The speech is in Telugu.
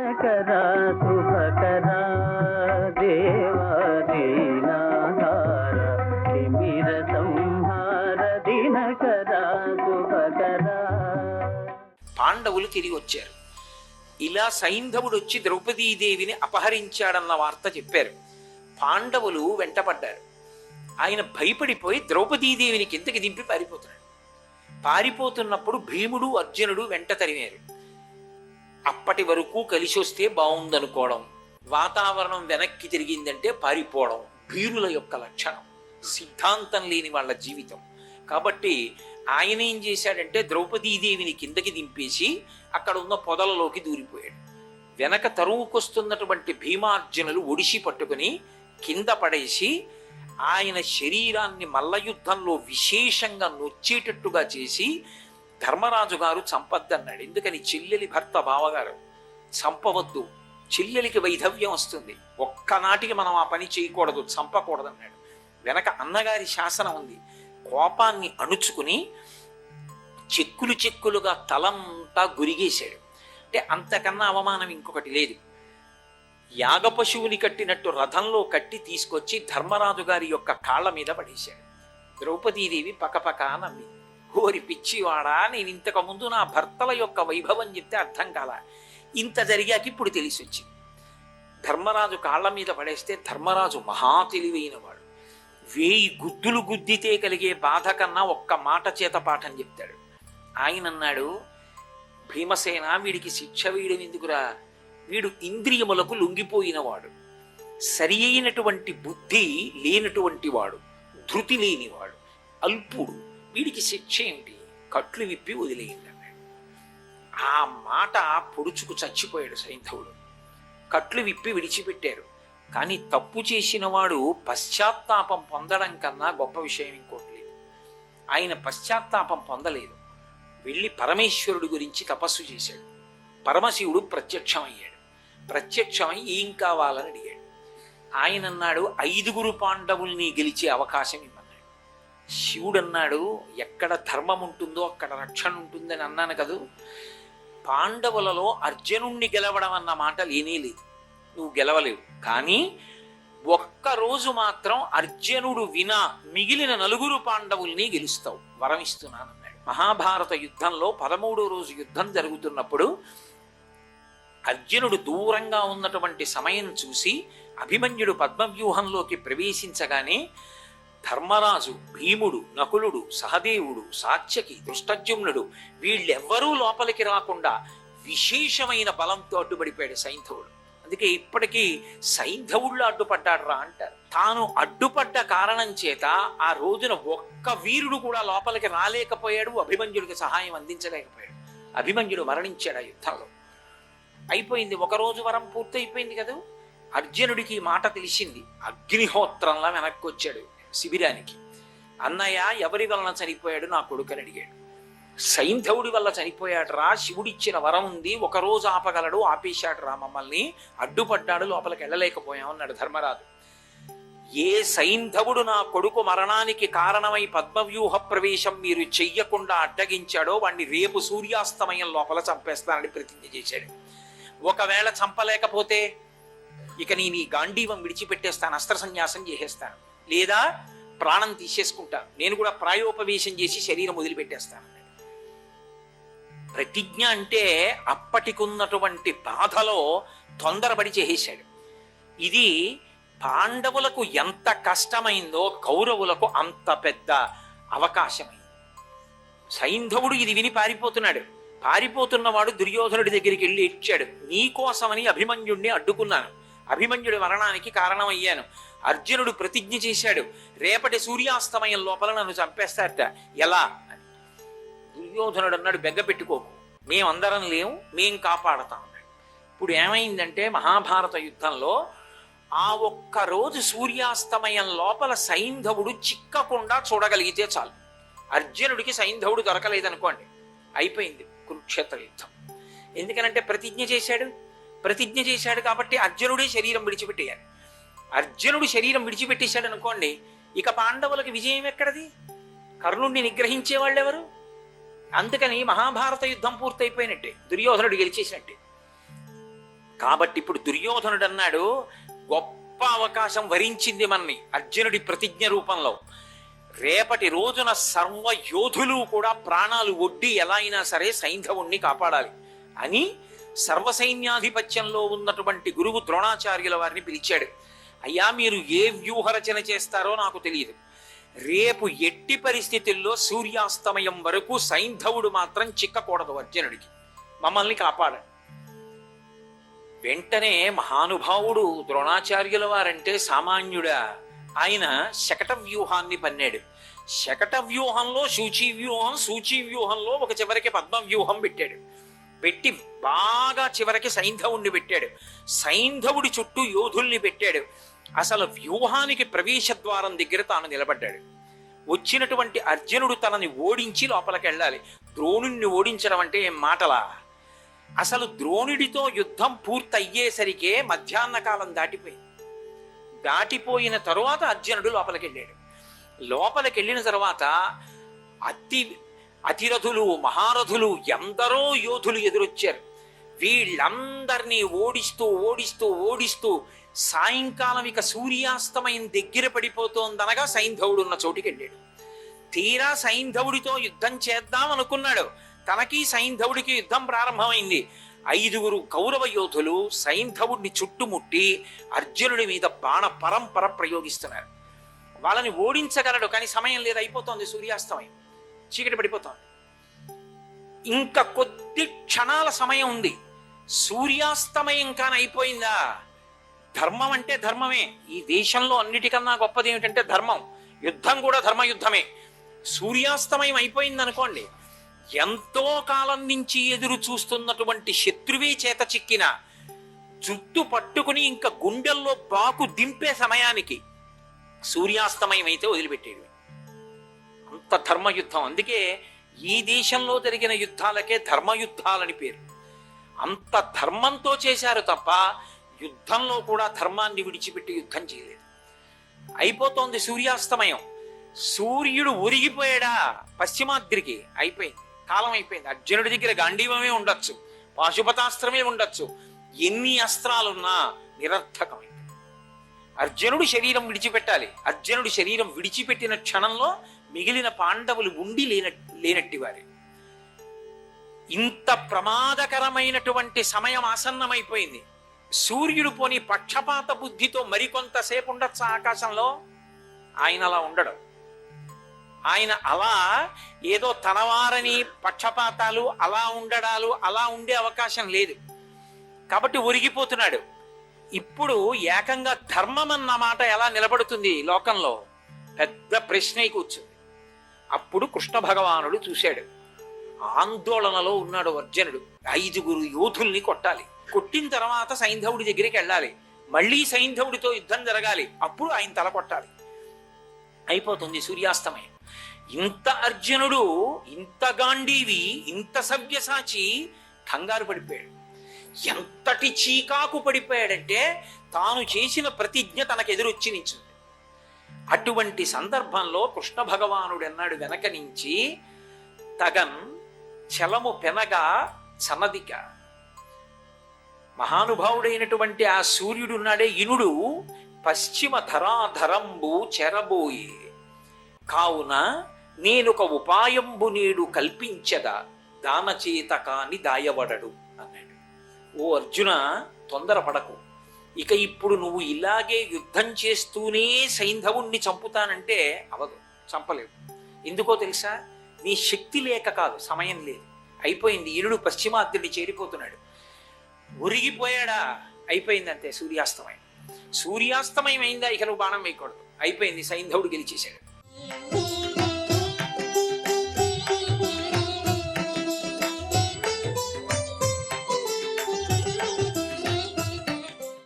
దినకరా శుభకరా దేవా దీనాధార తిమిర సంహార దినకరా శుభకరా. పాండవులు తిరిగి వచ్చారు. ఇలా సైంధవుడు వచ్చి ద్రౌపదీదేవిని అపహరించాడన్న వార్త చెప్పారు. పాండవులు వెంటపడ్డారు. ఆయన భయపడిపోయి ద్రౌపదీదేవిని కిందకి దింపి పారిపోతున్నాడు. పారిపోతున్నప్పుడు భీముడు అర్జునుడు వెంట తరిమారు. అప్పటి వరకు కలిసి వస్తే బాగుందనుకోవడం, వాతావరణం వెనక్కి తిరిగిందంటే పారిపోవడం వీరుల యొక్క లక్షణం, సిద్ధాంతం లేని వాళ్ళ జీవితం. కాబట్టి ఆయన ఏం చేశాడంటే ద్రౌపదీదేవిని కిందకి దింపేసి అక్కడ ఉన్న పొదలలోకి దూరిపోయాడు. వెనక తరువుకొస్తున్నటువంటి భీమార్జునులు ఒడిసి పట్టుకుని కింద పడేసి ఆయన శరీరాన్ని మల్లయుద్ధంలో విశేషంగా నొచ్చేటట్టుగా చేసి ధర్మరాజు గారు చంపద్దన్నాడు. ఎందుకని? చెల్లెలి భర్త బావగారు, చంపవద్దు, చెల్లెలికి వైధవ్యం వస్తుంది, ఒక్కనాటికి మనం ఆ పని చేయకూడదు, చంపకూడదన్నాడు. వెనక అన్నగారి శాసనం ఉంది. కోపాన్ని అణుచుకుని చెక్కులు చెక్కులుగా తలంతా గురిగేశాడు. అంటే అంతకన్నా అవమానం ఇంకొకటి లేదు. యాగపశువుని కట్టినట్టు రథంలో కట్టి తీసుకొచ్చి ధర్మరాజు గారి యొక్క కాళ్ళ మీద పడేశాడు. ద్రౌపదీదేవి పకపక నమ్మి, ఓరి పిచ్చివాడా, నేను ఇంతకు ముందు నా భర్తల యొక్క వైభవం చెప్తే అర్థం కాల, ఇంత జరిగాక ఇప్పుడు తెలిసి వచ్చింది. ధర్మరాజు కాళ్ళ మీద పడేస్తే ధర్మరాజు మహా తెలివైనవాడు. 1000 గుద్దులు గుద్దితే కలిగే బాధ కన్నా ఒక్క మాట చేత పాఠం చెప్తాడు. ఆయన అన్నాడు, భీమసేన, వీడికి శిక్ష వేయడం ఎందుకురా, వీడు ఇంద్రియములకు లొంగిపోయినవాడు, సరి అయినటువంటి బుద్ధి లేనటువంటి వాడు, ధృతి లేనివాడు, అల్పుడు, వీడికి శిక్ష ఏంటి, కట్లు విప్పి వదిలేయండి అన్నాడు. ఆ మాట పొడుచుకు చచ్చిపోయాడు సైంధవుడు. కట్లు విప్పి విడిచిపెట్టారు. కానీ తప్పు చేసిన వాడు పశ్చాత్తాపం పొందడం కన్నా గొప్ప విషయం ఇంకోటి లేదు. ఆయన పశ్చాత్తాపం పొందలేదు. వెళ్ళి పరమేశ్వరుడి గురించి తపస్సు చేశాడు. పరమశివుడు ప్రత్యక్షమయ్యాడు. ప్రత్యక్షమై ఏం కావాలని అడిగాడు. ఆయన అన్నాడు, 5 పాండవుల్ని గెలిచే అవకాశం ఇమ్మన్నాడు. శివుడు అన్నాడు, ఎక్కడ ధర్మం ఉంటుందో అక్కడ రక్షణ ఉంటుందని అన్నాను కదూ, పాండవులలో అర్జునుణ్ణి గెలవడం అన్న మాట లేనే లేదు, నువ్వు గెలవలేవు. కానీ ఒక్కరోజు మాత్రం అర్జునుడు వినా మిగిలిన 4 పాండవుల్ని గెలుస్తావు, వరమిస్తున్నానన్నాడు. మహాభారత యుద్ధంలో 13వ రోజు యుద్ధం జరుగుతున్నప్పుడు అర్జునుడు దూరంగా ఉన్నటువంటి సమయం చూసి అభిమన్యుడు పద్మవ్యూహంలోకి ప్రవేశించగానే ధర్మరాజు, భీముడు, నకులుడు, సహదేవుడు, సాత్యకి, దృష్టజ్యుమ్నుడు వీళ్ళెవ్వరూ లోపలికి రాకుండా విశేషమైన బలంతో అడ్డుపడిపోయాడు సైంధవుడు. అందుకే ఇప్పటికీ సైంధవుళ్ళు అడ్డుపడ్డాడు రా అంటారు. తాను అడ్డుపడ్డ కారణం చేత ఆ రోజున ఒక్క వీరుడు కూడా లోపలికి రాలేకపోయాడు, అభిమన్యుడికి సహాయం అందించలేకపోయాడు. అభిమన్యుడు మరణించాడు ఆ యుద్ధంలో. అయిపోయింది, ఒకరోజు వరం పూర్తయిపోయింది కదా. అర్జునుడికి మాట తెలిసింది. అగ్నిహోత్రంలా వెనక్కి వచ్చాడు శిబిరానికి. అన్నయ్య, ఎవరి వలన చనిపోయాడు నా కొడుకని అడిగాడు. సైంధవుడి వల్ల చనిపోయాడు రా, శివుడిచ్చిన వరం ఉంది, ఒకరోజు ఆపగలడు, ఆపేశాడు రా, మమ్మల్ని అడ్డుపడ్డాడు, లోపలికి వెళ్ళలేకపోయామన్నాడు ధర్మరాజు. ఏ సైంధవుడు నా కొడుకు మరణానికి కారణమై పద్మవ్యూహ ప్రవేశం మీరు చెయ్యకుండా అడ్డగించాడో వాణ్ణి రేపు సూర్యాస్తమయం లోపల చంపేస్తానని ప్రతిజ్ఞ చేశాడు. ఒకవేళ చంపలేకపోతే ఇక నేను ఈ గాంధీవం విడిచిపెట్టేస్తాను, అస్త్ర సన్యాసం చేసేస్తాను, లేదా ప్రాణం తీసేసుకుంటాను, నేను కూడా ప్రాయోపవేశం చేసి శరీరం వదిలిపెట్టేస్తాను. ప్రతిజ్ఞ అంటే అప్పటికున్నటువంటి బాధలో తొందరపడి చేసేశాడు. ఇది పాండవులకు ఎంత కష్టమైందో కౌరవులకు అంత పెద్ద అవకాశమైంది. సైంధవుడు ఇది విని పారిపోతున్నాడు. పారిపోతున్నవాడు దుర్యోధనుడి దగ్గరికి వెళ్ళి ఇచ్చాడు, నీకోసమని అభిమన్యుడిని అడ్డుకున్నాను, అభిమన్యుడి మరణానికి కారణమయ్యాను. అర్జునుడు ప్రతిజ్ఞ చేశాడు, రేపటి సూర్యాస్తమయం లోపల నన్ను చంపేస్తారట, ఎలా అని. దుర్యోధనుడు అన్నాడు, బెగ్గ పెట్టుకోకు, మేమందరం లేవు, మేం కాపాడతాం అన్నాడు. ఇప్పుడు ఏమైందంటే మహాభారత యుద్ధంలో ఆ ఒక్క రోజు సూర్యాస్తమయం లోపల సైంధవుడు చిక్కకుండా చూడగలిగితే చాలు. అర్జునుడికి సైంధవుడు దొరకలేదనుకోండి, అయిపోయింది కురుక్షేత్ర యుద్ధం. ఎందుకనంటే ప్రతిజ్ఞ చేశాడు కాబట్టి అర్జునుడే శరీరం విడిచిపెట్టేయాలి. అర్జునుడు శరీరం విడిచిపెట్టేశాడు అనుకోండి, ఇక పాండవులకు విజయం ఎక్కడది? కర్ణుడిని నిగ్రహించే వాళ్ళు ఎవరు? అందుకని మహాభారత యుద్ధం పూర్తయిపోయినట్టే, దుర్యోధనుడు గెలిచేసినట్టే. కాబట్టి ఇప్పుడు దుర్యోధనుడు అన్నాడు, గొప్ప అవకాశం వరించింది మనని అర్జునుడి ప్రతిజ్ఞ రూపంలో. రేపటి రోజున సర్వ యోధులు కూడా ప్రాణాలు ఒడ్డి ఎలా అయినా సరే సైంధవుణ్ణి కాపాడాలి అని సర్వసైన్యాధిపత్యంలో ఉన్నటువంటి గురువు ద్రోణాచార్యుల వారిని పిలిచాడు. అయ్యా, మీరు ఏ వ్యూహరచన చేస్తారో నాకు తెలియదు. రేపు ఎట్టి పరిస్థితుల్లో సూర్యాస్తమయం వరకు సైంధవుడు మాత్రం చిక్కకూడదు అర్జునుడికి, మమ్మల్ని కాపాడండి. వెంటనే మహానుభావుడు ద్రోణాచార్యుల వారంటే సామాన్యుడా, ఆయన శకట వ్యూహాన్ని పన్నాడు. శకట వ్యూహంలో సూచీ వ్యూహం, సూచీ వ్యూహంలో ఒక చివరికి పద్మ వ్యూహం పెట్టాడు. పెట్టి బాగా చివరికి సైంధవుణ్ణి పెట్టాడు. సైంధవుడి చుట్టూ యోధుల్ని పెట్టాడు. అసలు వ్యూహానికి ప్రవేశ ద్వారం దగ్గర తాను నిలబడ్డాడు. వచ్చినటువంటి అర్జునుడు తనని ఓడించి లోపలికి వెళ్ళాలి. ద్రోణుణ్ణి ఓడించడం అంటే ఏం మాటలా? అసలు ద్రోణుడితో యుద్ధం పూర్తయ్యేసరికే మధ్యాహ్న కాలం దాటిపోయిన తరువాత అర్జునుడు లోపలికి వెళ్ళాడు. లోపలికి వెళ్ళిన తర్వాత అతిరథులు, మహారథులు, ఎందరో యోధులు ఎదురొచ్చారు. వీళ్ళందరినీ ఓడిస్తూ సాయంకాలం ఇక సూర్యాస్తమయం దగ్గర పడిపోతోందనగా సైంధవుడు ఉన్న చోటికి వెళ్ళాడు. తీరా సైంధవుడితో యుద్ధం చేద్దాం అనుకున్నాడు. తనకి సైంధవుడికి యుద్ధం ప్రారంభమైంది. 5 కౌరవ యోధులు సైంధవుడిని చుట్టుముట్టి అర్జునుడి మీద బాణ పరంపర ప్రయోగిస్తున్నారు. వాళ్ళని ఓడించగలడు, కానీ సమయం లేదు, అయిపోతోంది సూర్యాస్తమయం, చీకటి పడిపోతోంది. ఇంకా కొద్ది క్షణాల సమయం ఉంది. సూర్యాస్తమయం కానీ అయిపోయిందా? ధర్మం అంటే ధర్మమే. ఈ దేశంలో అన్నిటికన్నా గొప్పది ఏమిటంటే ధర్మం. యుద్ధం కూడా ధర్మయుద్ధమే. సూర్యాస్తమయం అయిపోయింది అనుకోండి, ఎంతో కాలం నుంచి ఎదురు చూస్తున్నటువంటి శత్రువే చేత చిక్కిన జుట్టు పట్టుకుని ఇంకా గుండెల్లో బాకు దింపే సమయానికి సూర్యాస్తమయం అయితే వదిలిపెట్టేది. అంత ధర్మయుద్ధం. అందుకే ఈ దేశంలో జరిగిన యుద్ధాలకే ధర్మయుద్ధాలని పేరు. అంత ధర్మంతో చేశారు తప్ప యుద్ధంలో కూడా ధర్మాన్ని విడిచిపెట్టి యుద్ధం చేయలేదు. అయిపోతోంది సూర్యాస్తమయం. సూర్యుడు ఒరిగిపోయాడా పశ్చిమాద్రికి, అయిపోయింది, కాలం అయిపోయింది. అర్జునుడి దగ్గర గాంధీవమే ఉండొచ్చు, పాశుపతాస్త్రమే ఉండొచ్చు, ఎన్ని అస్త్రాలున్నా నిరర్థకమైంది. అర్జునుడు శరీరం విడిచిపెట్టాలి. అర్జునుడి శరీరం విడిచిపెట్టిన క్షణంలో మిగిలిన పాండవులు ఉండి లేనట్టి వారే. ఇంత ప్రమాదకరమైనటువంటి సమయం ఆసన్నమైపోయింది. సూర్యుడు పోని పక్షపాత బుద్ధితో మరికొంతసేపు ఉండొచ్చు ఆకాశంలో? ఆయన అలా ఉండడు. ఆయన అలా ఏదో తనవారని పక్షపాతాలు, అలా ఉండడాలు, అలా ఉండే అవకాశం లేదు. కాబట్టి ఒరిగిపోతున్నాడు. ఇప్పుడు ఏకంగా ధర్మం అన్న మాట ఎలా నిలబడుతుంది లోకంలో? పెద్ద ప్రశ్న కూర్చుంది. అప్పుడు కృష్ణ భగవానుడు చూశాడు. ఆందోళనలో ఉన్నాడు అర్జునుడు. 5 యోధుల్ని కొట్టాలి. కొట్టిన తర్వాత సైంధవుడి దగ్గరికి వెళ్ళాలి. మళ్ళీ సైంధవుడితో యుద్ధం జరగాలి. అప్పుడు ఆయన తల కొట్టాలి. అయిపోతుంది సూర్యాస్తమయం. ఇంత అర్జునుడు, ఇంత గాంధీవి, ఇంత సవ్యసాచి కంగారు పడిపోయాడు. ఎంతటి చీకాకు పడిపోయాడంటే తాను చేసిన ప్రతిజ్ఞ తనకు ఎదురొచ్చి నించుంది. అటువంటి సందర్భంలో కృష్ణ భగవానుడు అన్నాడు వెనక నుంచి, తగన్ చలము పెనగా సన్నదిక. మహానుభావుడైనటువంటి ఆ సూర్యుడున్నాడే ఇనుడు పశ్చిమ ధరాధరంబు చెరబోయే, కావున నేనొక ఉపాయంబు నేడు కల్పించద దానచేత కాని దాయబడడు అన్నాడు. ఓ అర్జున, తొందరపడకు. ఇక ఇప్పుడు నువ్వు ఇలాగే యుద్ధం చేస్తూనే సైంధవుణ్ణి చంపుతానంటే అవదు, చంపలేవు. ఎందుకో తెలుసా? నీ శక్తి లేక కాదు, సమయం లేదు, అయిపోయింది. ఇనుడు పశ్చిమాద్యుడి చేరిపోతున్నాడు. ఒరిగిపోయాడా? అయిపోయింది, అంతే. సూర్యాస్తమయం అయిందా? ఇక నువ్వు బాణం వేయకూడదు, అయిపోయింది. సైంధవుడు గెలిచేశాడు.